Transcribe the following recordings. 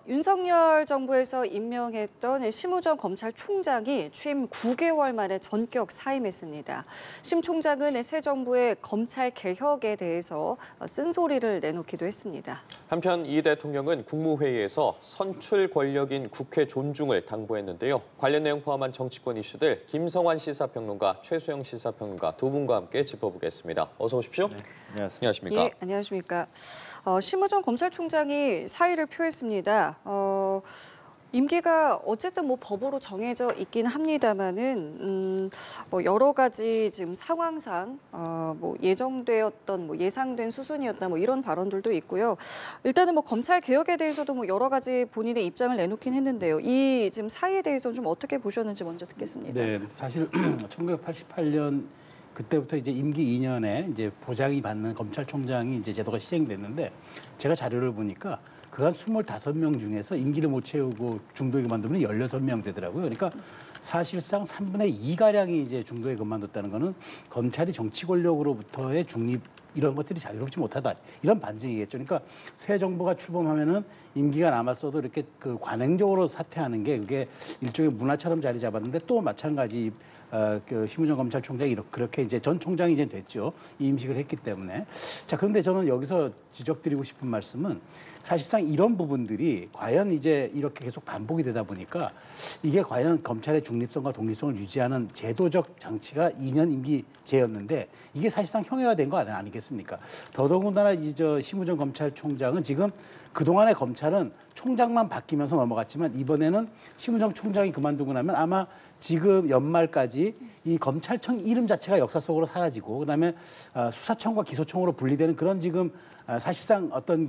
윤석열 정부에서 임명했던 심우정 검찰총장이 취임 9개월 만에 전격 사임했습니다. 심 총장은 새 정부의 검찰 개혁에 대해서 쓴소리를 내놓기도 했습니다. 한편 이 대통령은 국무회의에서 선출 권력인 국회 존중을 당부했는데요. 관련 내용 포함한 정치권 이슈들 김성환 시사평론가, 최수영 시사평론가 두 분과 함께 짚어보겠습니다. 어서 오십시오. 네, 안녕하십니까? 예, 안녕하십니까. 심우정 검찰총장이 사의를 표했습니다. 임기가 어쨌든 법으로 정해져 있긴 합니다만은 여러 가지 지금 상황상 예정되었던 예상된 수순이었다 이런 발언들도 있고요. 일단은 검찰 개혁에 대해서도 여러 가지 본인의 입장을 내놓긴 했는데요. 이 지금 사의에 대해서는 좀 어떻게 보셨는지 먼저 듣겠습니다. 네, 사실 1988년 그때부터 이제 임기 2년에 이제 보장이 받는 검찰총장이 이제 제도가 시행됐는데 제가 자료를 보니까 그간 25명 중에서 임기를 못 채우고 중도에 그만두면 16명 되더라고요. 그러니까 사실상 3분의 2가량이 이제 중도에 그만뒀다는 거는 검찰이 정치 권력으로부터의 중립 이런 것들이 자유롭지 못하다. 이런 반증이겠죠. 그러니까 새 정부가 출범하면은 임기가 남았어도 이렇게 관행적으로 사퇴하는 게 그게 일종의 문화처럼 자리 잡았는데 또 마찬가지 심우정 검찰총장이 그렇게 이제 전 총장이 이제 됐죠. 이 임식을 했기 때문에. 자, 그런데 저는 여기서 지적드리고 싶은 말씀은 사실상 이런 부분들이 과연 이제 이렇게 계속 반복이 되다 보니까 이게 과연 검찰의 중립성과 독립성을 유지하는 제도적 장치가 2년 임기제였는데 이게 사실상 형해가 된 거 아니겠습니까? 더더군다나 심우정 검찰총장은 지금 그동안의 검찰은 총장만 바뀌면서 넘어갔지만 이번에는 심우정 총장이 그만두고 나면 아마 지금 연말까지 이 검찰청 이름 자체가 역사 속으로 사라지고 그다음에 수사청과 기소청으로 분리되는 그런 지금 사실상 어떤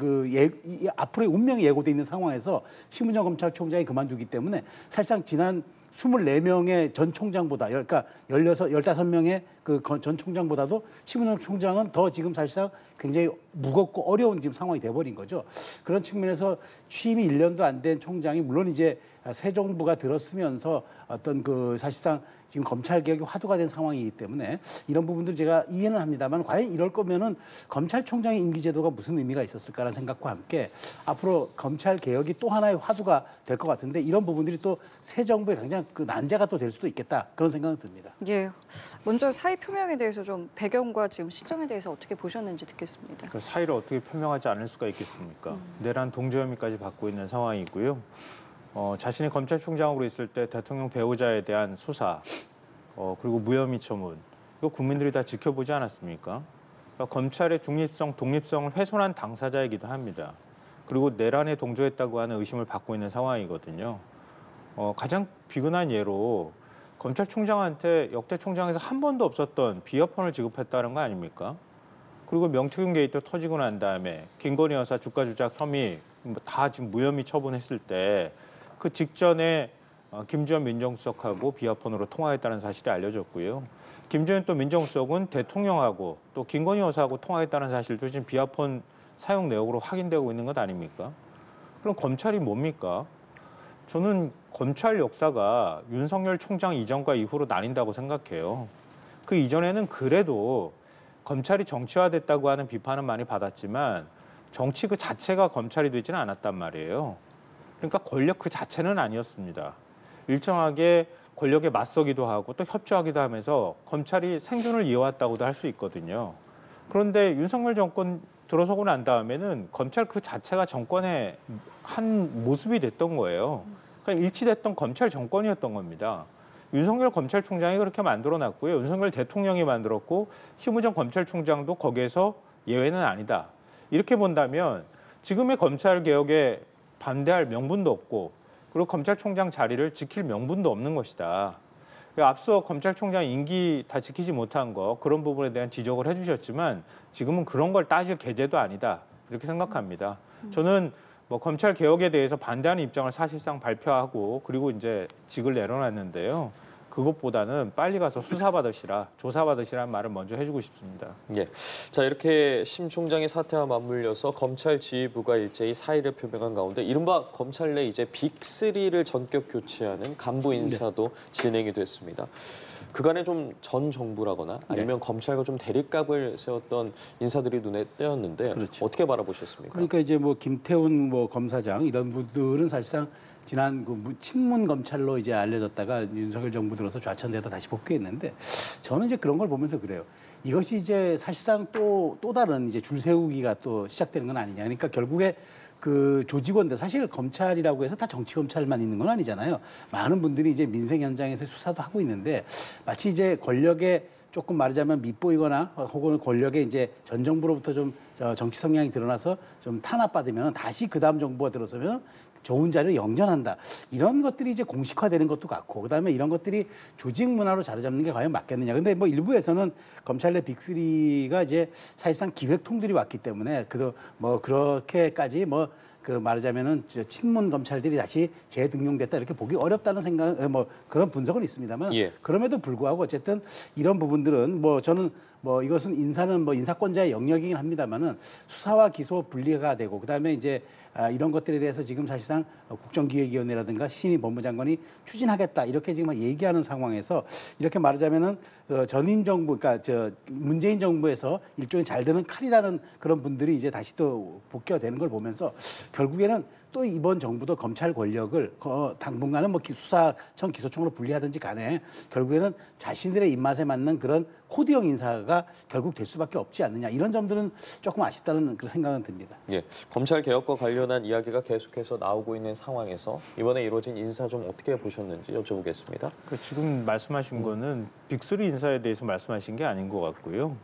앞으로의 운명이 예고돼 있는 상황에서 심우정 검찰총장이 그만두기 때문에 사실상 지난 24명의 전 총장보다 그러니까 15명의 그 전 총장보다도 심우정 총장은 더 지금 사실상 굉장히 무겁고 어려운 지금 상황이 돼버린 거죠. 그런 측면에서 취임이 1년도 안 된 총장이 물론 이제 새 정부가 들었으면서 어떤 사실상 지금 검찰 개혁이 화두가 된 상황이기 때문에 이런 부분들 제가 이해는 합니다만 과연 이럴 거면은 검찰총장의 임기제도가 무슨 의미가 있었을까라는 생각과 함께 앞으로 검찰 개혁이 또 하나의 화두가 될 것 같은데 이런 부분들이 또 새 정부의 굉장히 난제가 또 될 수도 있겠다 그런 생각은 듭니다. 예, 먼저 사의 표명에 대해서 좀 배경과 지금 시점에 대해서 어떻게 보셨는지 듣겠습니다. 그 사의를 어떻게 표명하지 않을 수가 있겠습니까? 내란 동조 혐의까지 받고 있는 상황이고요. 자신이 검찰총장으로 있을 때 대통령 배우자에 대한 수사, 그리고 무혐의 처분, 이거 국민들이 다 지켜보지 않았습니까? 그러니까 검찰의 중립성, 독립성을 훼손한 당사자이기도 합니다. 그리고 내란에 동조했다고 하는 의심을 받고 있는 상황이거든요. 가장 비근한 예로 검찰총장한테 역대 총장에서 한 번도 없었던 비어폰을 지급했다는 거 아닙니까? 그리고 명태균 게이트 터지고 난 다음에 김건희 여사 주가 조작 혐의 다 지금 무혐의 처분했을 때 그 직전에 김주현 민정수석하고 비아폰으로 통화했다는 사실이 알려졌고요. 김주현 또 민정수석은 대통령하고 또 김건희 여사하고 통화했다는 사실도 지금 비아폰 사용 내역으로 확인되고 있는 것 아닙니까? 그럼 검찰이 뭡니까? 저는 검찰 역사가 윤석열 총장 이전과 이후로 나뉜다고 생각해요. 그 이전에는 그래도 검찰이 정치화됐다고 하는 비판은 많이 받았지만 정치 그 자체가 검찰이 되지는 않았단 말이에요. 그러니까 권력 그 자체는 아니었습니다. 일정하게 권력에 맞서기도 하고 또 협조하기도 하면서 검찰이 생존을 이어왔다고도 할 수 있거든요. 그런데 윤석열 정권 들어서고 난 다음에는 검찰 그 자체가 정권의 한 모습이 됐던 거예요. 그러니까 일치됐던 검찰 정권이었던 겁니다. 윤석열 검찰총장이 그렇게 만들어놨고요. 윤석열 대통령이 만들었고 심우정 검찰총장도 거기에서 예외는 아니다. 이렇게 본다면 지금의 검찰 개혁에 반대할 명분도 없고 그리고 검찰총장 자리를 지킬 명분도 없는 것이다. 앞서 검찰총장 임기 다 지키지 못한 거 그런 부분에 대한 지적을 해주셨지만 지금은 그런 걸 따질 계제도 아니다. 이렇게 생각합니다. 저는 검찰 개혁에 대해서 반대하는 입장을 사실상 발표하고 그리고 이제 직을 내려놨는데요. 그것보다는 빨리 가서 수사받으시라, 조사받으시라는 말을 먼저 해주고 싶습니다. 예. 자, 이렇게 심 총장의 사태와 맞물려서 검찰 지휘부가 일제히 사의를 표명한 가운데 이른바 검찰 내 이제 빅3를 전격 교체하는 간부 인사도 진행이 됐습니다. 그간에 좀 전 정부라거나 아니면 검찰과 좀 대립각을 세웠던 인사들이 눈에 띄었는데 그렇죠. 어떻게 바라보셨습니까? 그러니까 이제 뭐 김태훈 뭐 검사장 이런 분들은 사실상 지난 그 친문 검찰로 이제 알려졌다가 윤석열 정부 들어서 좌천되다 다시 복귀했는데 저는 이제 그런 걸 보면서 그래요. 이것이 이제 사실상 또 다른 이제 줄 세우기가 또 시작되는 건 아니냐. 그러니까 결국에 그 조직원들 사실 검찰이라고 해서 다 정치 검찰만 있는 건 아니잖아요. 많은 분들이 이제 민생 현장에서 수사도 하고 있는데 마치 이제 권력에 조금 말하자면 밉보이거나 혹은 권력에 이제 전 정부로부터 좀 정치 성향이 드러나서 좀 탄압받으면 다시 그 다음 정부가 들어서면 좋은 자리를 영전한다. 이런 것들이 이제 공식화되는 것도 같고 그다음에 이런 것들이 조직 문화로 자리 잡는 게 과연 맞겠느냐. 근데 뭐 일부에서는 검찰 내 빅3가 이제 사실상 기획통들이 왔기 때문에 뭐 그렇게까지 뭐 그 말하자면은 친문 검찰들이 다시 재등용됐다 이렇게 보기 어렵다는 생각 뭐 그런 분석은 있습니다만 그럼에도 불구하고 어쨌든 이런 부분들은 뭐 저는 뭐 이것은 인사는 뭐 인사권자의 영역이긴 합니다만은 수사와 기소 분리가 되고 그다음에 이제 이런 것들에 대해서 지금 사실상 국정기획위원회라든가 신임 법무장관이 추진하겠다 이렇게 지금 얘기하는 상황에서 이렇게 말하자면은 전임 정부 그러니까 문재인 정부에서 일종의 잘 되는 칼이라는 그런 분들이 이제 다시 또 복귀가 되는 걸 보면서 결국에는 또 이번 정부도 검찰 권력을 당분간은 뭐 수사청 기소청으로 분리하든지 간에 결국에는 자신들의 입맛에 맞는 그런 코드형 인사가 결국 될 수밖에 없지 않느냐 이런 점들은 조금 아쉽다는 그런 생각은 듭니다. 예, 검찰 개혁과 관련한 이야기가 계속해서 나오고 있는 상황에서 이번에 이루어진 인사 좀 어떻게 보셨는지 여쭤보겠습니다. 지금 말씀하신 거는 빅3 인사에 대해서 말씀하신 게 아닌 것 같고요.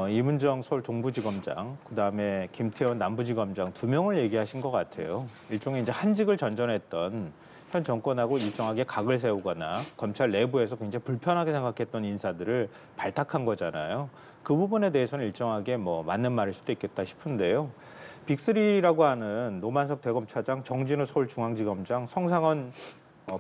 이문정 서울 동부지검장, 그다음에 김태원 남부지검장 2명을 얘기하신 것 같아요. 일종의 이제 한직을 전전했던 현 정권하고 일정하게 각을 세우거나 검찰 내부에서 굉장히 불편하게 생각했던 인사들을 발탁한 거잖아요. 그 부분에 대해서는 일정하게 뭐 맞는 말일 수도 있겠다 싶은데요. 빅3라고 하는 노만석 대검차장, 정진우 서울중앙지검장, 성상원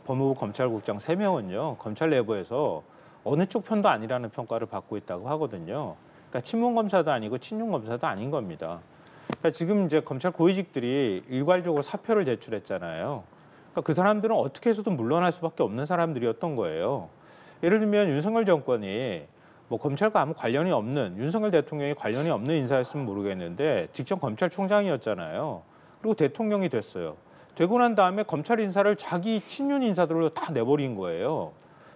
법무부 검찰국장 3명은요. 검찰 내부에서 어느 쪽 편도 아니라는 평가를 받고 있다고 하거든요. 그러니까 친문 검사도 아니고 친윤 검사도 아닌 겁니다. 그러니까 지금 이제 검찰 고위직들이 일괄적으로 사표를 제출했잖아요. 그러니까 그 사람들은 어떻게 해서든 물러날 수밖에 없는 사람들이었던 거예요. 예를 들면 윤석열 정권이 뭐 검찰과 아무 관련이 없는 윤석열 대통령이 관련이 없는 인사였으면 모르겠는데 직전 검찰총장이었잖아요. 그리고 대통령이 됐어요. 되고 난 다음에 검찰 인사를 자기 친윤 인사들로 다 내버린 거예요.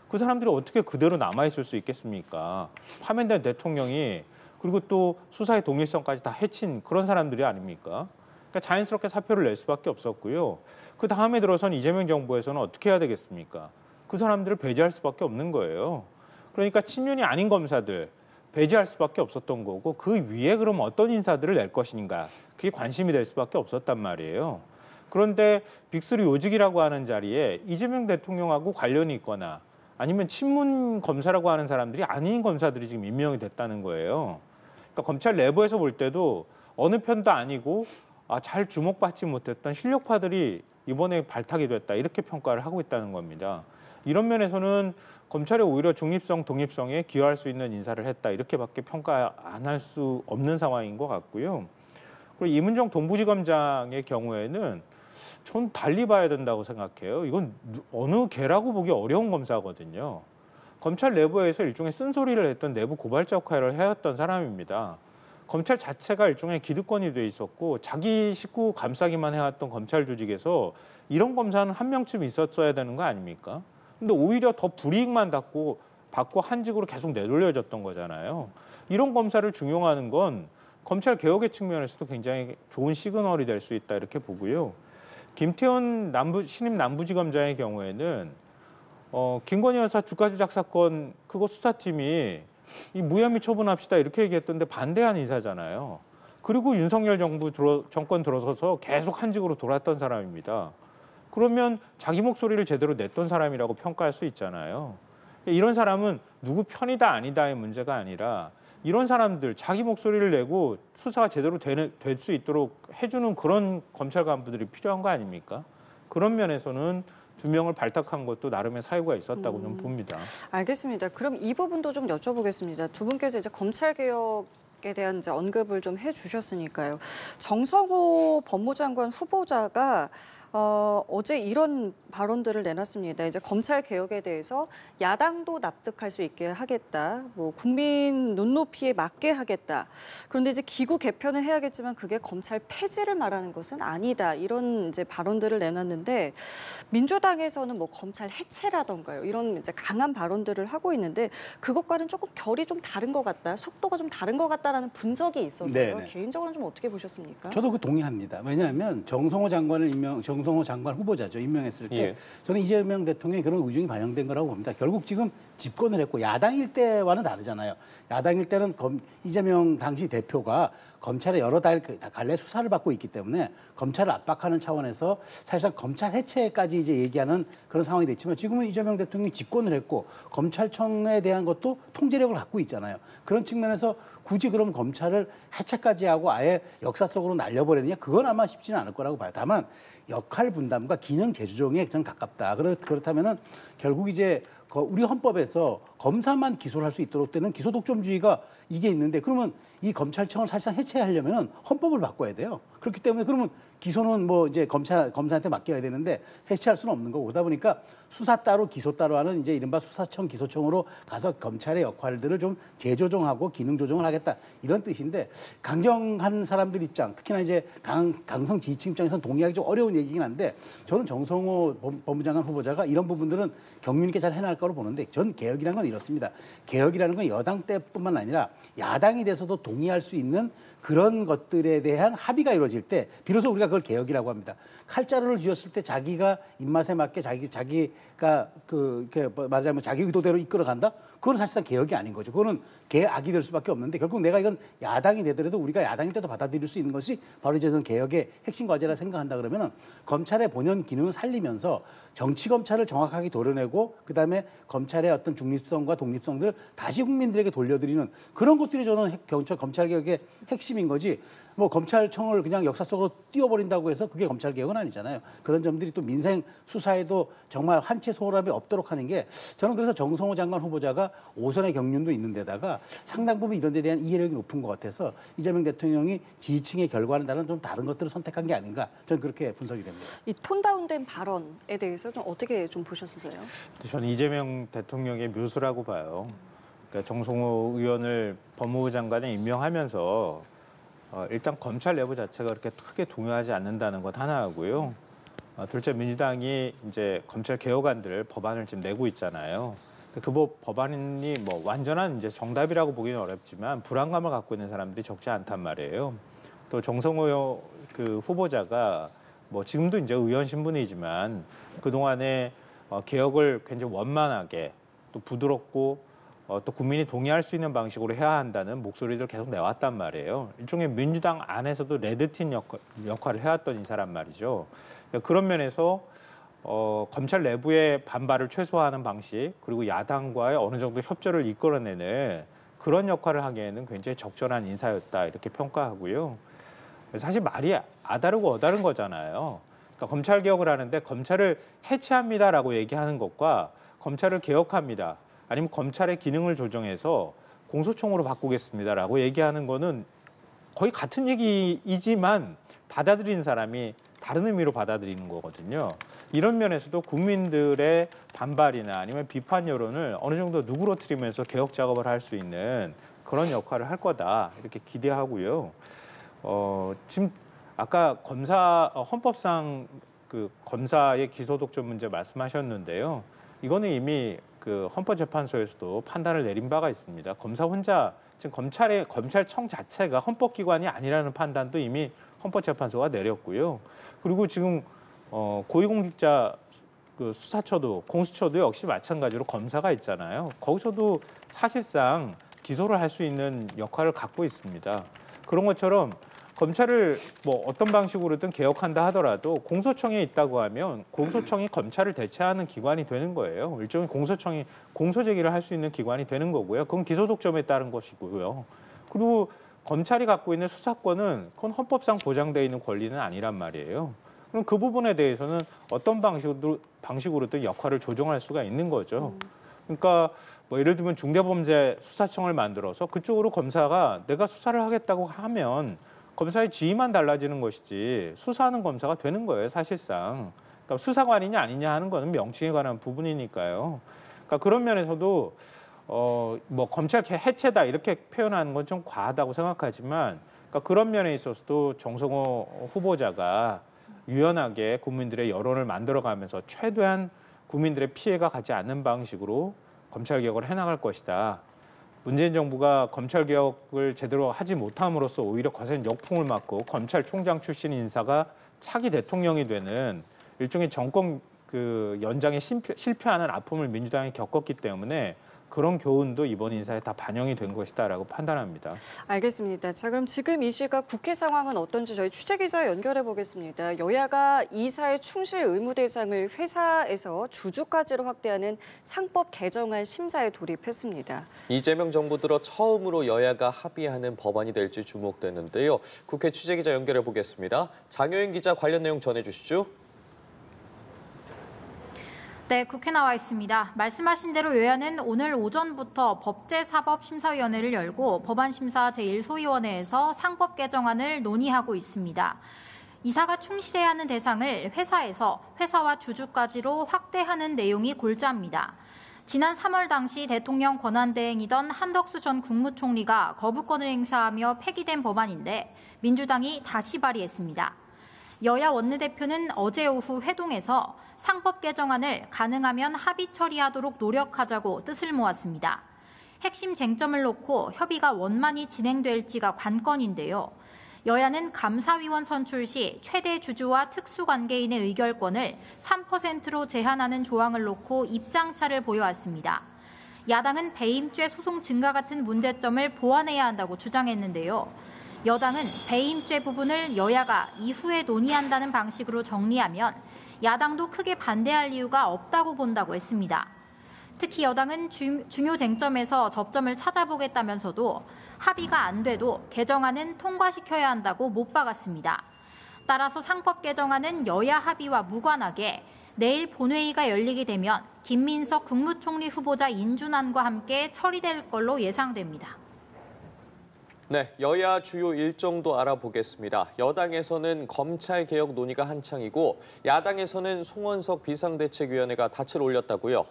그 사람들이 어떻게 그대로 남아있을 수 있겠습니까? 파면된 대통령이 그리고 또 수사의 독립성까지 다 해친 그런 사람들이 아닙니까? 그러니까 자연스럽게 사표를 낼 수밖에 없었고요. 그 다음에 들어선 이재명 정부에서는 어떻게 해야 되겠습니까? 그 사람들을 배제할 수밖에 없는 거예요. 그러니까 친윤이 아닌 검사들 배제할 수밖에 없었던 거고 그 위에 그럼 어떤 인사들을 낼 것인가 그게 관심이 될 수밖에 없었단 말이에요. 그런데 빅3 요직이라고 하는 자리에 이재명 대통령하고 관련이 있거나 아니면 친문 검사라고 하는 사람들이 아닌 검사들이 지금 임명이 됐다는 거예요. 그러니까 검찰 내부에서 볼 때도 어느 편도 아니고 잘 주목받지 못했던 실력파들이 이번에 발탁이 됐다 이렇게 평가를 하고 있다는 겁니다. 이런 면에서는 검찰이 오히려 중립성, 독립성에 기여할 수 있는 인사를 했다 이렇게밖에 평가 안 할 수 없는 상황인 것 같고요. 그리고 이문정 동부지검장의 경우에는 전 달리 봐야 된다고 생각해요. 이건 어느 개라고 보기 어려운 검사거든요. 검찰 내부에서 일종의 쓴소리를 했던 내부 고발자 역할을 해왔던 사람입니다. 검찰 자체가 일종의 기득권이 돼 있었고 자기 식구 감싸기만 해왔던 검찰 조직에서 이런 검사는 한 명쯤 있었어야 되는 거 아닙니까? 근데 오히려 더 불이익만 받고 한직으로 계속 내돌려졌던 거잖아요. 이런 검사를 중용하는 건 검찰 개혁의 측면에서도 굉장히 좋은 시그널이 될 수 있다 이렇게 보고요. 김태원 신임 남부지검장의 경우에는 김건희 여사 주가 조작 사건 그거 수사팀이 이 무혐의 처분합시다 이렇게 얘기했던데 반대한 인사잖아요. 그리고 윤석열 정권 들어서서 계속 한직으로 돌았던 사람입니다. 그러면 자기 목소리를 제대로 냈던 사람이라고 평가할 수 있잖아요. 이런 사람은 누구 편이다 아니다의 문제가 아니라 이런 사람들 자기 목소리를 내고 수사가 제대로 될 수 있도록 해주는 그런 검찰 간부들이 필요한 거 아닙니까? 그런 면에서는 2명을 발탁한 것도 나름의 사유가 있었다고 좀 봅니다. 알겠습니다. 그럼 이 부분도 좀 여쭤보겠습니다. 두 분께서 이제 검찰 개혁 에 대한 이제 언급을 좀 해주셨으니까요. 정성호 법무장관 후보자가 어제 이런 발언들을 내놨습니다. 이제 검찰 개혁에 대해서 야당도 납득할 수 있게 하겠다. 뭐 국민 눈높이에 맞게 하겠다. 그런데 이제 기구 개편을 해야겠지만 그게 검찰 폐지를 말하는 것은 아니다. 이런 이제 발언들을 내놨는데 민주당에서는 뭐 검찰 해체라던가요. 이런 이제 강한 발언들을 하고 있는데 그것과는 조금 결이 좀 다른 것 같다. 속도가 좀 다른 것 같다라는 분석이 있어서요. 네네. 개인적으로는 좀 어떻게 보셨습니까? 저도 그 동의합니다. 왜냐하면 정성호 장관 후보자죠. 임명했을 때 예. 저는 이재명 대통령이 그런 의중이 반영된 거라고 봅니다. 결국 지금 집권을 했고 야당일 때와는 다르잖아요. 야당일 때는 이재명 당시 대표가 검찰의 여러 갈래 수사를 받고 있기 때문에 검찰을 압박하는 차원에서 사실상 검찰 해체까지 이제 얘기하는 그런 상황이 됐지만 지금은 이재명 대통령이 집권을 했고 검찰청에 대한 것도 통제력을 갖고 있잖아요. 그런 측면에서 굳이 그럼 검찰을 해체까지 하고 아예 역사 속으로 날려버리느냐 그건 아마 쉽지는 않을 거라고 봐요. 다만 역할 분담과 기능 재조정에 좀 가깝다. 그렇다면은 결국 이제 우리 헌법에서 검사만 기소를 할 수 있도록 되는 기소 독점주의가 이게 있는데 그러면 이 검찰청을 사실상 해체하려면은 헌법을 바꿔야 돼요. 그렇기 때문에 그러면 기소는 뭐 이제 검사한테 맡겨야 되는데 해체할 수는 없는 거고 그러다 보니까 수사 따로 기소 따로 하는 이제 이른바 수사청 기소청으로 가서 검찰의 역할들을 좀 재조정하고 기능 조정을 하겠다 이런 뜻인데 강경한 사람들 입장 특히나 이제 강성 지지층 입장에서는 동의하기 좀 어려운 얘기긴 한데 저는 정성호 법무장관 후보자가 이런 부분들은 경륜 있게 잘 해나갈 거로 보는데 전 개혁이라는 건 이렇습니다. 개혁이라는 건 여당 때뿐만 아니라 야당이 돼서도 동의할 수 있는 그런 것들에 대한 합의가 이루어질 때 비로소 우리가 그걸 개혁이라고 합니다. 칼자루를 쥐었을 때 자기가 입맛에 맞게 자기가 말하자면 자기 의도대로 이끌어간다? 그건 사실상 개혁이 아닌 거죠. 그거는 개악이 될 수밖에 없는데 결국 내가 이건 야당이 되더라도 우리가 야당일 때도 받아들일 수 있는 것이 바로 이제 개혁의 핵심 과제라 생각한다 그러면은 검찰의 본연 기능을 살리면서 정치 검찰을 정확하게 도려내고 그다음에 검찰의 어떤 중립성과 독립성들을 다시 국민들에게 돌려드리는 그런 것들이 저는 검찰 개혁의 핵심인 거지. 뭐 검찰청을 그냥 역사 속으로 띄워버린다고 해서 그게 검찰 개혁은 아니잖아요. 그런 점들이 또 민생 수사에도 정말 한치 소홀함이 없도록 하는 게 저는 그래서 정성호 장관 후보자가 5선의 경륜도 있는 데다가 상당 부분 이런 데 대한 이해력이 높은 것 같아서 이재명 대통령이 지지층의 결과는 좀 다른 것들을 선택한 게 아닌가 저는 그렇게 분석이 됩니다. 이 톤다운된 발언에 대해서 좀 어떻게 좀 보셨어요? 저는 이재명 대통령의 묘수라고 봐요. 그러니까 정성호 의원을 법무부 장관에 임명하면서 일단 검찰 내부 자체가 그렇게 크게 동요하지 않는다는 것 하나 하고요. 둘째 민주당이 이제 검찰 개혁안들 법안을 지금 내고 있잖아요. 그 법안이 뭐 완전한 이제 정답이라고 보기는 어렵지만 불안감을 갖고 있는 사람들이 적지 않단 말이에요. 또 정성호 그 후보자가 뭐 지금도 이제 의원 신분이지만 그 동안에 개혁을 굉장히 원만하게 또 부드럽고 또 국민이 동의할 수 있는 방식으로 해야 한다는 목소리를 계속 내왔단 말이에요. 일종의 민주당 안에서도 레드팀 역할을 해왔던 인사란 말이죠. 그런 면에서 검찰 내부의 반발을 최소화하는 방식 그리고 야당과의 어느 정도 협조를 이끌어내는 그런 역할을 하기에는 굉장히 적절한 인사였다 이렇게 평가하고요. 사실 말이 아다르고 어다른 거잖아요. 그러니까 검찰 개혁을 하는데 검찰을 해체합니다라고 얘기하는 것과 검찰을 개혁합니다. 아니면 검찰의 기능을 조정해서 공소청으로 바꾸겠습니다라고 얘기하는 거는 거의 같은 얘기이지만 받아들이는 사람이 다른 의미로 받아들이는 거거든요. 이런 면에서도 국민들의 반발이나 아니면 비판 여론을 어느 정도 누그러뜨리면서 개혁 작업을 할 수 있는 그런 역할을 할 거다 이렇게 기대하고요. 지금 아까 헌법상 그 검사의 기소 독점 문제 말씀하셨는데요. 이거는 이미 그 헌법재판소에서도 판단을 내린 바가 있습니다. 검사 혼자 지금 검찰청 자체가 헌법기관이 아니라는 판단도 이미 헌법재판소가 내렸고요. 그리고 지금 고위공직자 그 수사처도 공수처도 역시 마찬가지로 검사가 있잖아요. 거기서도 사실상 기소를 할 수 있는 역할을 갖고 있습니다. 그런 것처럼 검찰을 뭐 어떤 방식으로든 개혁한다 하더라도 공소청에 있다고 하면 공소청이 검찰을 대체하는 기관이 되는 거예요. 일종의 공소청이 공소제기를 할 수 있는 기관이 되는 거고요. 그건 기소독점에 따른 것이고요. 그리고 검찰이 갖고 있는 수사권은 그건 헌법상 보장되어 있는 권리는 아니란 말이에요. 그럼 그 부분에 대해서는 어떤 방식으로든 역할을 조정할 수가 있는 거죠. 그러니까 뭐 예를 들면 중대범죄 수사청을 만들어서 그쪽으로 검사가 내가 수사를 하겠다고 하면 검사의 지위만 달라지는 것이지 수사하는 검사가 되는 거예요, 사실상. 그러니까 수사관이냐 아니냐 하는 거는 명칭에 관한 부분이니까요. 그러니까 그런 면에서도 뭐 검찰 해체다 이렇게 표현하는 건 좀 과하다고 생각하지만, 그러니까 그런 면에 있어서도 정성호 후보자가 유연하게 국민들의 여론을 만들어가면서 최대한 국민들의 피해가 가지 않는 방식으로 검찰개혁을 해나갈 것이다. 문재인 정부가 검찰개혁을 제대로 하지 못함으로써 오히려 거센 역풍을 맞고 검찰총장 출신 인사가 차기 대통령이 되는 일종의 정권 연장에 실패하는 아픔을 민주당이 겪었기 때문에 그런 교훈도 이번 인사에 다 반영이 된 것이다라고 판단합니다. 알겠습니다. 자, 그럼 지금 이 시각 국회 상황은 어떤지 저희 취재기자 연결해 보겠습니다. 여야가 이사의 충실 의무 대상을 회사에서 주주까지로 확대하는 상법 개정안 심사에 돌입했습니다. 이재명 정부 들어 처음으로 여야가 합의하는 법안이 될지 주목되는데요. 국회 취재기자 연결해 보겠습니다. 장효인 기자 관련 내용 전해주시죠. 네, 국회 나와 있습니다. 말씀하신 대로 여야는 오늘 오전부터 법제사법심사위원회를 열고 법안심사 제1소위원회에서 상법 개정안을 논의하고 있습니다. 이사가 충실해야 하는 대상을 회사에서 회사와 주주까지로 확대하는 내용이 골자입니다. 지난 3월 당시 대통령 권한대행이던 한덕수 전 국무총리가 거부권을 행사하며 폐기된 법안인데 민주당이 다시 발의했습니다. 여야 원내대표는 어제 오후 회동에서 상법 개정안을 가능하면 합의 처리하도록 노력하자고 뜻을 모았습니다. 핵심 쟁점을 놓고 협의가 원만히 진행될지가 관건인데요. 여야는 감사위원 선출 시 최대 주주와 특수관계인의 의결권을 3%로 제한하는 조항을 놓고 입장차를 보여왔습니다. 야당은 배임죄 소송 증가 같은 문제점을 보완해야 한다고 주장했는데요. 여당은 배임죄 부분을 여야가 이후에 논의한다는 방식으로 정리하면 야당도 크게 반대할 이유가 없다고 본다고 했습니다. 특히 여당은 중요 쟁점에서 접점을 찾아보겠다면서도 합의가 안 돼도 개정안은 통과시켜야 한다고 못 박았습니다. 따라서 상법 개정안은 여야 합의와 무관하게 내일 본회의가 열리게 되면 김민석 국무총리 후보자 인준안과 함께 처리될 걸로 예상됩니다. 네, 여야 주요 일정도 알아보겠습니다. 여당에서는 검찰개혁 논의가 한창이고 야당에서는 송원석 비상대책위원회가 닻을 올렸다고요?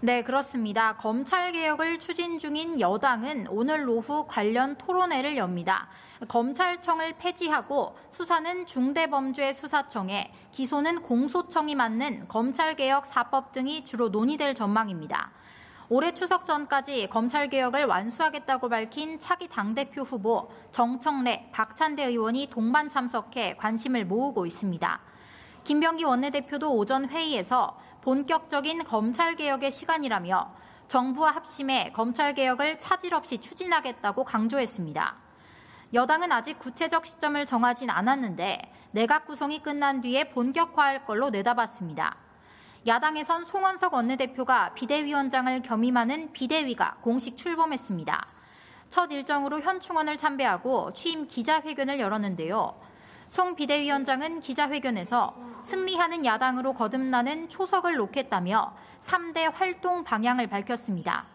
네, 그렇습니다. 검찰개혁을 추진 중인 여당은 오늘 오후 관련 토론회를 엽니다. 검찰청을 폐지하고 수사는 중대범죄수사청에, 기소는 공소청이 맡는 검찰개혁 4법 등이 주로 논의될 전망입니다. 올해 추석 전까지 검찰개혁을 완수하겠다고 밝힌 차기 당대표 후보 정청래, 박찬대 의원이 동반 참석해 관심을 모으고 있습니다. 김병기 원내대표도 오전 회의에서 본격적인 검찰개혁의 시간이라며 정부와 합심해 검찰개혁을 차질 없이 추진하겠다고 강조했습니다. 여당은 아직 구체적 시점을 정하진 않았는데 내각 구성이 끝난 뒤에 본격화할 걸로 내다봤습니다. 야당에선 송원석 원내대표가 비대위원장을 겸임하는 비대위가 공식 출범했습니다. 첫 일정으로 현충원을 참배하고 취임 기자회견을 열었는데요. 송 비대위원장은 기자회견에서 승리하는 야당으로 거듭나는 초석을 놓겠다며 3대 활동 방향을 밝혔습니다.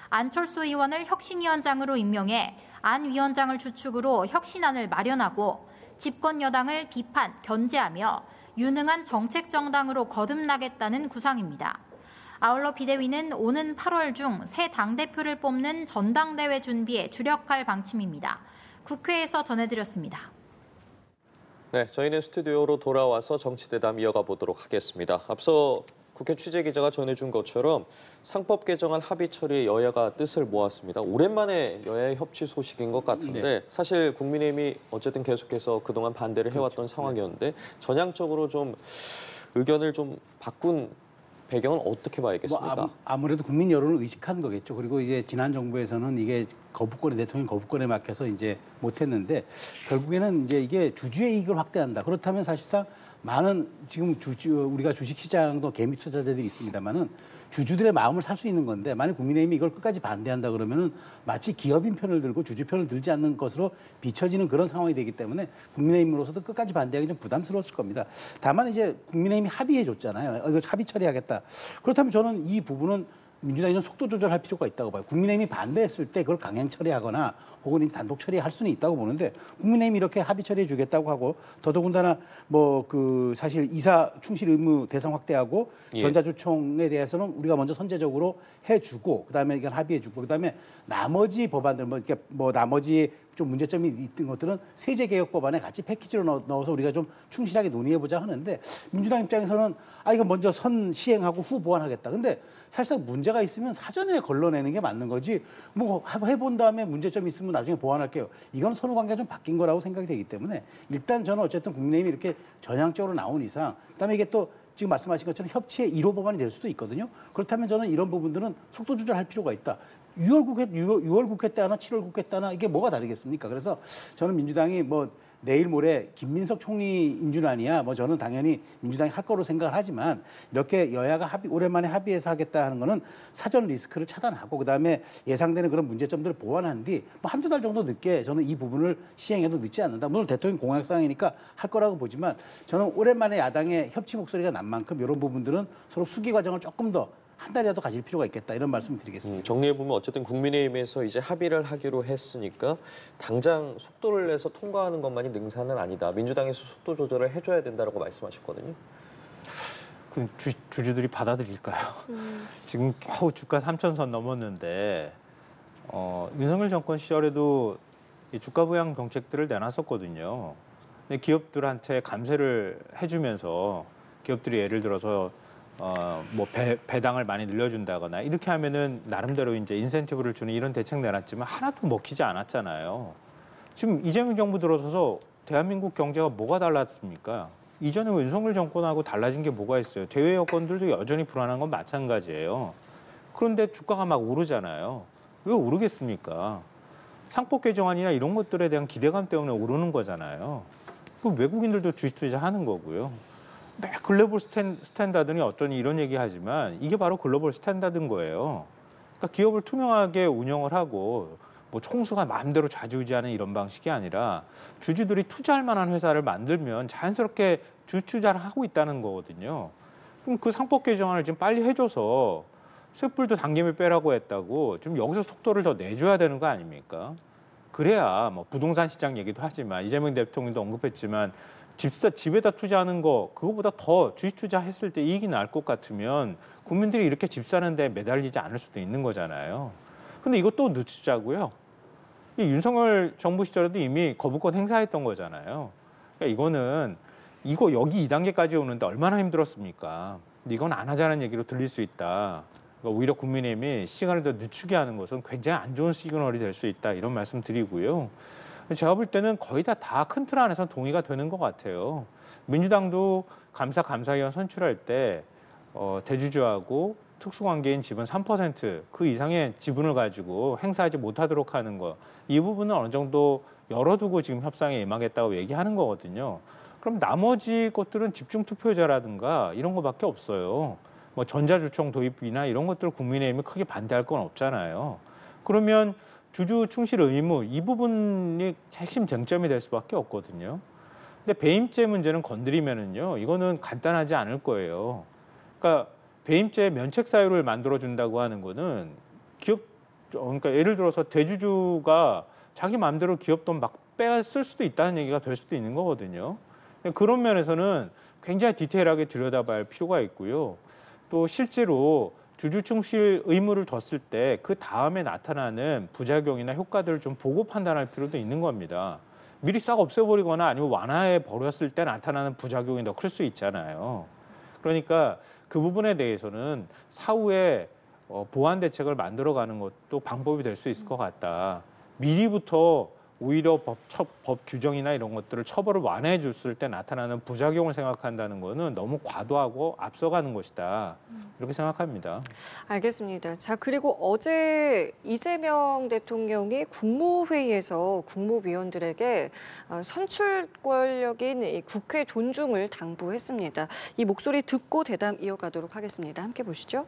안철수 의원을 혁신위원장으로 임명해 안 위원장을 주축으로 혁신안을 마련하고 집권 여당을 비판, 견제하며 유능한 정책 정당으로 거듭나겠다는 구상입니다. 아울러 비대위는 오는 8월 중 새 당대표를 뽑는 전당대회 준비에 주력할 방침입니다. 국회에서 전해드렸습니다. 네, 저희는 스튜디오로 돌아와서 정치대담 이어가 보도록 하겠습니다. 앞서 국회 취재기자가 전해준 것처럼 상법 개정안 합의 처리에 여야가 뜻을 모았습니다. 오랜만에 여야의 협치 소식인 것 같은데 네. 사실 국민의힘이 어쨌든 계속해서 그동안 반대를 해왔던 상황이었는데 전향적으로 좀 의견을 좀 바꾼 배경은 어떻게 봐야겠습니까? 아무래도 국민 여론을 의식한 거겠죠. 그리고 이제 지난 정부에서는 이게 대통령 거부권에 막혀서 이제 못했는데 결국에는 이제 이게 주주의 이익을 확대한다. 그렇다면 사실상 많은 지금 우리가 주식시장도 개미 투자자들이 있습니다만은 주주들의 마음을 살 수 있는 건데 만약 국민의힘이 이걸 끝까지 반대한다 그러면은 마치 기업인 편을 들고 주주 편을 들지 않는 것으로 비춰지는 그런 상황이 되기 때문에 국민의힘으로서도 끝까지 반대하기 좀 부담스러웠을 겁니다. 다만 이제 국민의힘이 합의해 줬잖아요. 이걸 합의 처리하겠다. 그렇다면 저는 이 부분은 민주당이 좀 속도 조절할 필요가 있다고 봐요. 국민의힘이 반대했을 때 그걸 강행 처리하거나 혹은 단독 처리할 수는 있다고 보는데 국민의힘이 이렇게 합의 처리해 주겠다고 하고 더더군다나 뭐 그 사실 이사 충실 의무 대상 확대하고 예. 전자주총에 대해서는 우리가 먼저 선제적으로 해주고 그다음에 이건 합의해주고 그다음에 나머지 법안들 뭐 나머지 좀 문제점이 있던 것들은 세제 개혁 법안에 같이 패키지로 넣어서 우리가 좀 충실하게 논의해 보자 하는데 민주당 입장에서는 이거 먼저 선 시행하고 후 보완하겠다. 근데 사실상 문제가 있으면 사전에 걸러내는 게 맞는 거지 뭐 해본 다음에 문제점이 있으면 나중에 보완할게요. 이건 선후 관계가 좀 바뀐 거라고 생각이 되기 때문에 일단 저는 어쨌든 국민의힘이 이렇게 전향적으로 나온 이상 그다음에 이게 또 지금 말씀하신 것처럼 협치의 1호 법안이 될 수도 있거든요. 그렇다면 저는 이런 부분들은 속도 조절할 필요가 있다. 6월 국회 때 하나 7월 국회 때 하나 이게 뭐가 다르겠습니까? 그래서 저는 민주당이 뭐 내일 모레 김민석 총리 인준안이야 뭐 저는 당연히 민주당이 할 거로 생각을 하지만 이렇게 여야가 오랜만에 합의해서 하겠다 하는 거는 사전 리스크를 차단하고 그다음에 예상되는 그런 문제점들을 보완한 뒤 뭐 한두 달 정도 늦게 저는 이 부분을 시행해도 늦지 않는다. 물론 대통령 공약사항이니까 할 거라고 보지만 저는 오랜만에 야당의 협치 목소리가 난 만큼 이런 부분들은 서로 수기 과정을 조금 더 한 달이라도 가질 필요가 있겠다 이런 말씀 드리겠습니다. 정리해보면 어쨌든 국민의힘에서 이제 합의를 하기로 했으니까 당장 속도를 내서 통과하는 것만이 능사는 아니다. 민주당에서 속도 조절을 해줘야 된다고 말씀하셨거든요. 그 주주들이 받아들일까요? 지금 겨우 주가 3,000선 넘었는데 윤석열 정권 시절에도 이 주가 부양 정책들을 내놨었거든요. 근데 기업들한테 감세를 해주면서 기업들이 예를 들어서 뭐 배당을 많이 늘려준다거나 이렇게 하면은 나름대로 이제 인센티브를 주는 이런 대책 내놨지만 하나도 먹히지 않았잖아요. 지금 이재명 정부 들어서서 대한민국 경제가 뭐가 달랐습니까? 이전에 윤석열 정권하고 달라진 게 뭐가 있어요? 대외 여건들도 여전히 불안한 건 마찬가지예요. 그런데 주가가 막 오르잖아요. 왜 오르겠습니까? 상법 개정안이나 이런 것들에 대한 기대감 때문에 오르는 거잖아요. 그 외국인들도 주식 투자하는 거고요. 글로벌 스탠다드니 어쩌니 이런 얘기하지만 이게 바로 글로벌 스탠다드인 거예요. 그러니까 기업을 투명하게 운영을 하고 뭐 총수가 마음대로 좌지우지하는 이런 방식이 아니라 주주들이 투자할 만한 회사를 만들면 자연스럽게 주식 투자를 하고 있다는 거거든요. 그럼 그 상법 개정안을 지금 빨리 해줘서 쇳불도 당김에 빼라고 했다고 좀 여기서 속도를 더 내줘야 되는 거 아닙니까? 그래야 뭐 부동산 시장 얘기도 하지만 이재명 대통령도 언급했지만 집에다 투자하는 거 그거보다 더 주식 투자했을 때 이익이 날 것 같으면 국민들이 이렇게 집 사는 데 매달리지 않을 수도 있는 거잖아요. 근데 이것도 늦추자고요. 이 윤석열 정부 시절에도 이미 거부권 행사했던 거잖아요. 그러니까 이거는 여기 2단계까지 오는데 얼마나 힘들었습니까? 근데 이건 안 하자는 얘기로 들릴 수 있다. 그러니까 오히려 국민의힘이 시간을 더 늦추게 하는 것은 굉장히 안 좋은 시그널이 될 수 있다. 이런 말씀 드리고요. 제가 볼 때는 거의 다 큰 틀 안에서 동의가 되는 것 같아요. 민주당도 감사위원 선출할 때 대주주하고 특수관계인 지분 3% 그 이상의 지분을 가지고 행사하지 못하도록 하는 거. 이 부분은 어느 정도 열어두고 지금 협상에 임하겠다고 얘기하는 거거든요. 그럼 나머지 것들은 집중투표제라든가 이런 거밖에 없어요. 뭐 전자주총 도입이나 이런 것들 국민의힘이 크게 반대할 건 없잖아요. 그러면 주주 충실 의무 이 부분이 핵심 쟁점이 될 수밖에 없거든요. 근데 배임죄 문제는 건드리면은요, 이거는 간단하지 않을 거예요. 그러니까 배임죄 면책 사유를 만들어 준다고 하는 거는 그러니까 예를 들어서 대주주가 자기 마음대로 기업 돈 막 빼쓸 수도 있다는 얘기가 될 수도 있는 거거든요. 그런 면에서는 굉장히 디테일하게 들여다봐야 할 필요가 있고요. 또 실제로 주주 충실 의무를 뒀을 때 그 다음에 나타나는 부작용이나 효과들을 좀 보고 판단할 필요도 있는 겁니다. 미리 싹 없애버리거나 아니면 완화해 버렸을 때 나타나는 부작용이 더 클 수 있잖아요. 그러니까 그 부분에 대해서는 사후에 보완 대책을 만들어가는 것도 방법이 될 수 있을 것 같다. 미리부터 오히려 법 규정이나 이런 것들을 처벌을 완화해 줬을 때 나타나는 부작용을 생각한다는 거는 너무 과도하고 앞서가는 것이다. 이렇게 생각합니다. 알겠습니다. 자, 그리고 어제 이재명 대통령이 국무회의에서 국무위원들에게 선출 권력인 이 국회 존중을 당부했습니다. 이 목소리 듣고 대담 이어가도록 하겠습니다. 함께 보시죠.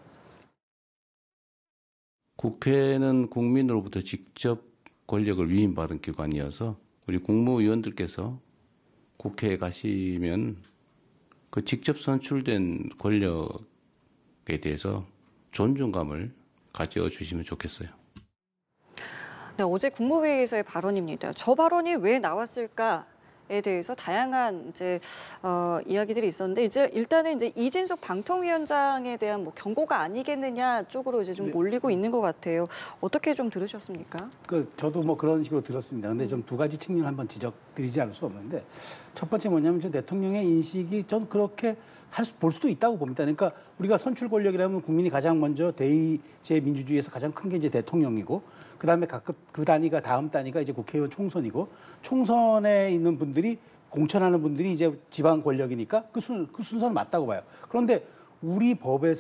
국회는 국민으로부터 직접 권력을 위임받은 기관이어서 우리 국무위원들께서 국회에 가시면 그 직접 선출된 권력에 대해서 존중감을 가져주시면 좋겠어요. 네, 어제 국무회의에서의 발언입니다. 저 발언이 왜 나왔을까에 대해서 다양한 이제 이야기들이 있었는데 이제 일단은 이제 이진숙 방통위원장에 대한 뭐 경고가 아니겠느냐 쪽으로 이제 좀 몰리고 있는 것 같아요. 어떻게 좀 들으셨습니까? 저도 뭐 그런 식으로 들었습니다. 근데 좀 두 가지 측면을 한번 지적드리지 않을 수 없는데 첫 번째 뭐냐면 저 대통령의 인식이 전 그렇게 볼 수도 있다고 봅니다. 그러니까 우리가 선출 권력이라면 국민이 가장 먼저 제 민주주의에서 가장 큰 게 이제 대통령이고 그다음에 그 단위가 다음 단위가 이제 국회의원 총선이고 총선에 있는 분들이 공천하는 분들이 이제 지방 권력이니까 그 순서는 맞다고 봐요. 그런데 우리 법의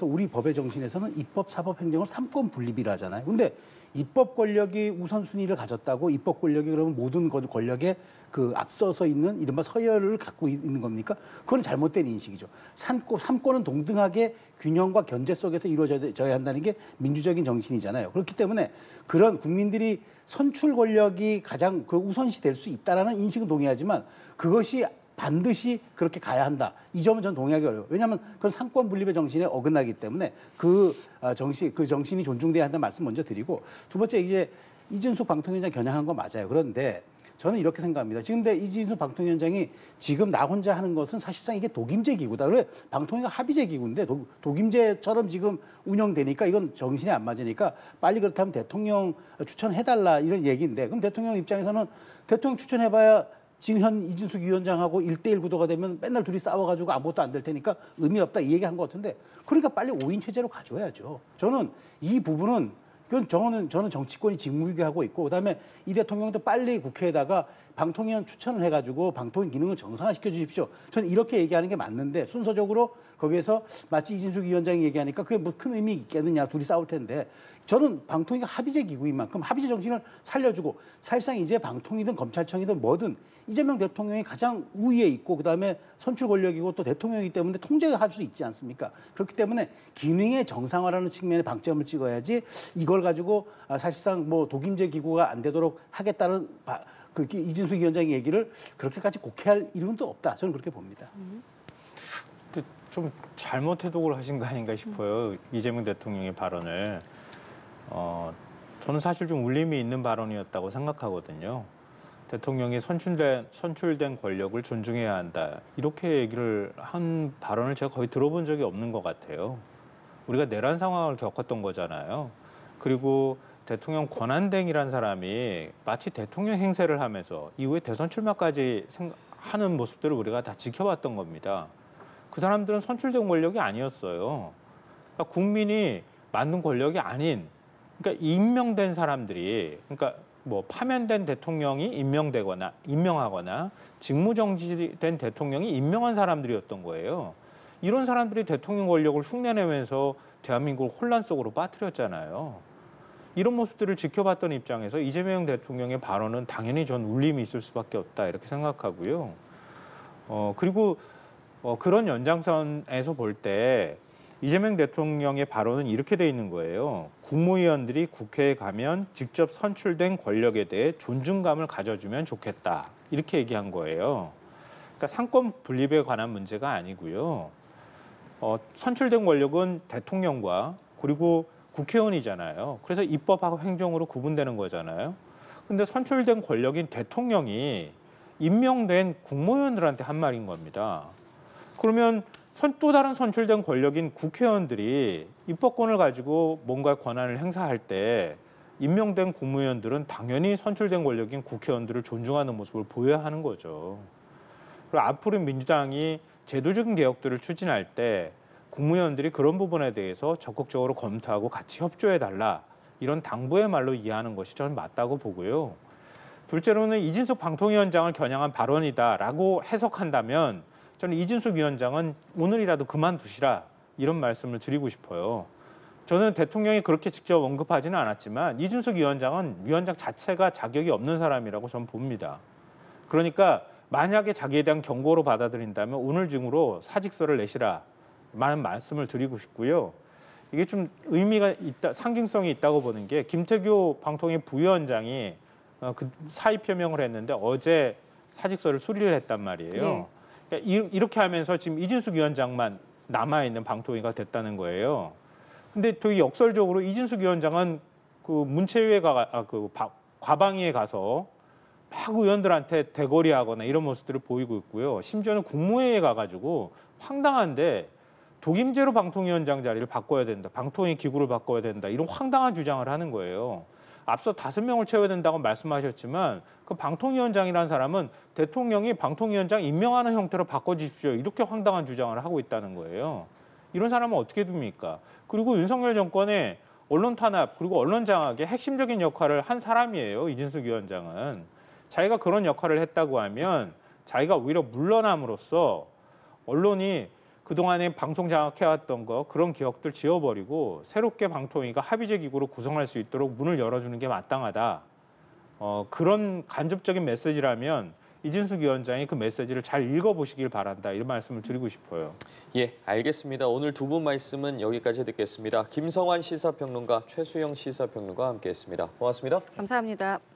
정신에서는 입법, 사법, 행정을 삼권 분립이라 하잖아요. 근데 입법 권력이 우선순위를 가졌다고 입법 권력이 그러면 모든 권력에 그 앞서서 있는 이른바 서열을 갖고 있는 겁니까? 그건 잘못된 인식이죠. 삼권은 동등하게 균형과 견제 속에서 이루어져야 한다는 게 민주적인 정신이잖아요. 그렇기 때문에 그런 국민들이 선출 권력이 가장 그 우선시 될 수 있다라는 인식은 동의하지만 그것이 반드시 그렇게 가야 한다. 이 점은 저는 동의하기 어려워요. 왜냐하면 그건 상권 분립의 정신에 어긋나기 때문에 그 정신이 존중돼야 한다는 말씀 먼저 드리고 두 번째 이제 이진숙 방통위원장 겨냥한 건 맞아요. 그런데 저는 이렇게 생각합니다. 지금 이진숙 방통위원장이 지금 나 혼자 하는 것은 사실상 이게 독임제 기구다. 그래 방통위가 합의제 기구인데 독임제처럼 지금 운영되니까 이건 정신이 안 맞으니까 빨리 그렇다면 대통령 추천해달라 이런 얘기인데 그럼 대통령 입장에서는 대통령 추천해봐야 지금 현 이진숙 위원장하고 1대1 구도가 되면 맨날 둘이 싸워가지고 아무것도 안 될 테니까 의미 없다 이 얘기한 것 같은데 그러니까 빨리 5인 체제로 가줘야죠. 저는 이 부분은 저는 정치권이 직무유기하고 있고 그다음에 이 대통령도 빨리 국회에다가 방통위원 추천을 해가지고 방통위 기능을 정상화시켜 주십시오. 저는 이렇게 얘기하는 게 맞는데 순서적으로 거기에서 마치 이진숙 위원장이 얘기하니까 그게 뭐 큰 의미 있겠느냐 둘이 싸울 텐데 저는 방통위가 합의제 기구인 만큼 합의제 정신을 살려주고 사실상 이제 방통위든 검찰청이든 뭐든 이재명 대통령이 가장 우위에 있고 그다음에 선출 권력이고 또 대통령이기 때문에 통제할 수 있지 않습니까? 그렇기 때문에 기능의 정상화라는 측면에 방점을 찍어야지 이걸 가지고 사실상 뭐 독임제 기구가 안 되도록 하겠다는 이진숙 위원장의 얘기를 그렇게까지 곡해할 이유는 또 없다. 저는 그렇게 봅니다. 좀 잘못 해독을 하신 거 아닌가 싶어요. 이재명 대통령의 발언을. 저는 사실 좀 울림이 있는 발언이었다고 생각하거든요. 대통령이 선출된 권력을 존중해야 한다. 이렇게 얘기를 한 발언을 제가 거의 들어본 적이 없는 것 같아요. 우리가 내란 상황을 겪었던 거잖아요. 그리고 대통령 권한대행이라는 사람이 마치 대통령 행세를 하면서 이후에 대선 출마까지 하는 모습들을 우리가 다 지켜봤던 겁니다. 그 사람들은 선출된 권력이 아니었어요. 그러니까 국민이 만든 권력이 아닌, 그러니까 임명된 사람들이, 그러니까 뭐 파면된 대통령이 임명하거나 직무정지된 대통령이 임명한 사람들이었던 거예요. 이런 사람들이 대통령 권력을 흉내내면서 대한민국을 혼란 속으로 빠뜨렸잖아요. 이런 모습들을 지켜봤던 입장에서 이재명 대통령의 발언은 당연히 전 울림이 있을 수밖에 없다 이렇게 생각하고요. 그리고 그런 연장선에서 볼 때 이재명 대통령의 발언은 이렇게 돼 있는 거예요. 국무위원들이 국회에 가면 직접 선출된 권력에 대해 존중감을 가져주면 좋겠다. 이렇게 얘기한 거예요. 그러니까 상권 분립에 관한 문제가 아니고요. 선출된 권력은 대통령과 그리고 국회의원이잖아요. 그래서 입법하고 행정으로 구분되는 거잖아요. 근데 선출된 권력인 대통령이 임명된 국무위원들한테 한 말인 겁니다. 그러면 또 다른 선출된 권력인 국회의원들이 입법권을 가지고 뭔가 권한을 행사할 때 임명된 국무위원들은 당연히 선출된 권력인 국회의원들을 존중하는 모습을 보여야 하는 거죠. 그리고 앞으로 민주당이 제도적인 개혁들을 추진할 때 국무위원들이 그런 부분에 대해서 적극적으로 검토하고 같이 협조해달라 이런 당부의 말로 이해하는 것이 저는 맞다고 보고요. 둘째로는 이진숙 방통위원장을 겨냥한 발언이다라고 해석한다면 저는 이진숙 위원장은 오늘이라도 그만두시라 이런 말씀을 드리고 싶어요. 저는 대통령이 그렇게 직접 언급하지는 않았지만 이준석 위원장은 위원장 자체가 자격이 없는 사람이라고 저는 봅니다. 그러니까 만약에 자기에 대한 경고로 받아들인다면 오늘 중으로 사직서를 내시라 많은 말씀을 드리고 싶고요. 이게 좀 의미가 있다, 상징성이 있다고 보는 게 김태규 방통위 부위원장이 그 사의 표명을 했는데 어제 사직서를 수리를 했단 말이에요. 네. 그러니까 이렇게 하면서 지금 이준석 위원장만 남아있는 방통위가 됐다는 거예요. 근데 되게 역설적으로 이준석 위원장은 그 문체위에 과방위에 가서 막 의원들한테 대거리하거나 이런 모습들을 보이고 있고요. 심지어는 국무회의에 가가지고 황당한데 독임제로 방통위원장 자리를 바꿔야 된다. 방통위 기구를 바꿔야 된다. 이런 황당한 주장을 하는 거예요. 앞서 5명을 채워야 된다고 말씀하셨지만 그 방통위원장이라는 사람은 대통령이 방통위원장 임명하는 형태로 바꿔주십시오. 이렇게 황당한 주장을 하고 있다는 거예요. 이런 사람은 어떻게 둡니까? 그리고 윤석열 정권의 언론 탄압 그리고 언론 장악의 핵심적인 역할을 한 사람이에요. 이준석 위원장은. 자기가 그런 역할을 했다고 하면 자기가 오히려 물러남으로써 언론이 그동안에 방송 장악해왔던 거 그런 기억들 지워버리고 새롭게 방통위가 합의제 기구로 구성할 수 있도록 문을 열어주는 게 마땅하다. 그런 간접적인 메시지라면 이준석 위원장이 그 메시지를 잘 읽어보시길 바란다. 이런 말씀을 드리고 싶어요. 예, 알겠습니다. 오늘 두 분 말씀은 여기까지 듣겠습니다. 김성환 시사평론가, 최수영 시사평론가와 함께했습니다. 고맙습니다. 감사합니다.